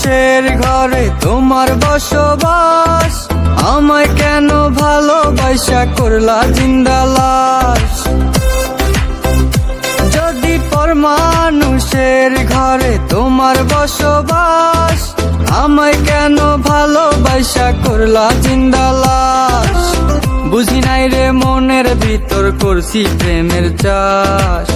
মানুষের ঘরে তোমার বসবাস, আমায় কেন ভালোবাসা করলা জিন্দা লাশ। যদি পর মানুষের ঘরে তোমার বসবাস, আমায় কেন ভালোবাসা করলা জিন্দা লাশ। বুঝি নাই রে মনের ভিতর করছি প্রেমের চাষ,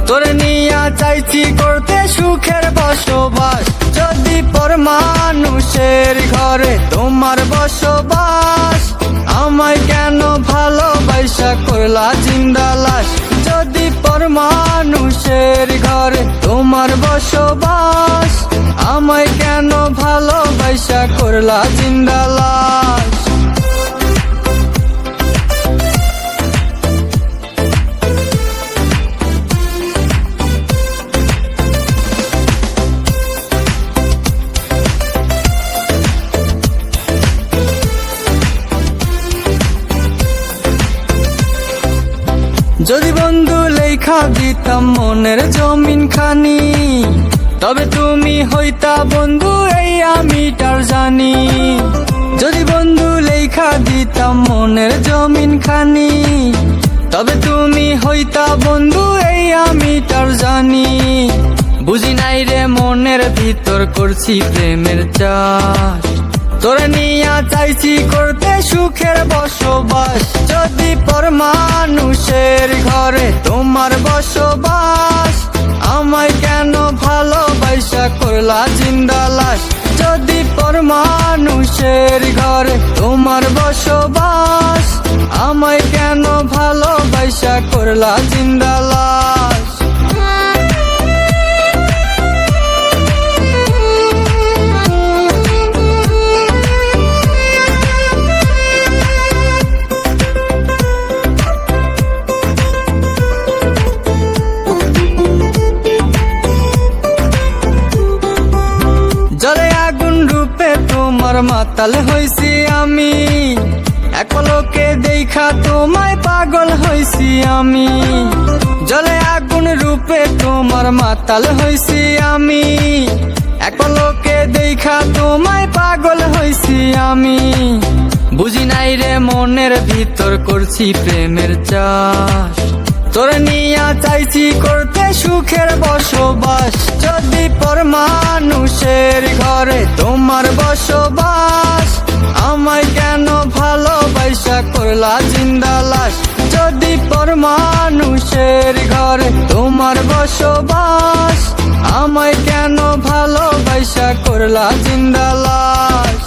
তোরে নিয়া চাইছি করতে সুখের বসবাস। যদি পর মানুষের ঘরে তোমার বসবাস, আমায় কেন ভালোবাসা করলা জিন্দা লাশ। যদি পর মানুষের ঘরে তোমার বসবাস, আমায় কেন ভালোবাসা করলা জিন্দা লাশ। যদি বন্ধু লেখা দিতাম মনের জমিন খানি, তবে তুমি হইতা বন্ধু এই আমি তার জানি। যদি বন্ধু লেখা দিতাম মনের জমিন খানি, তবে তুমি হইতা বন্ধু এই আমি তার জানি। বুঝি নাই রে মনের ভিতর করছি প্রেমের চাষ, তোরে নিয়া চাইছি করতে সুখের বসবাস। যদি পর মানুষের ঘরে তোমার বসবাস, আমায় কেন ভালোবাসা করলা জিন্দা লাশ। যদি পর মানুষের ঘরে তোমার বসবাস, আমায় কেন ভালোবাসা করলা জিন্দা লাশ। জলে আগুন রূপে তোমার মাতাল হইছি আমি, এক পলকে দেখা তোমায় পাগল হইছি আমি। জলে আগুন রূপে তোমার মাতাল হইছি আমি, এক পলকে দেখা তোমায় পাগল হইছি আমি। বুঝি নাই রে মনের ভিতর করছি প্রেমের চাষ, তোরে নিয়া চাইছি করতে সুখের বসবাস। যদি পর মানুষের ঘরে তোমার বসবাস, আমায় কেন ভালোবাসা করলা জিন্দা লাশ। যদি পর মানুষের ঘরে তোমার বসবাস, আমায় কেন ভালোবাসা করলা জিন্দা লাশ।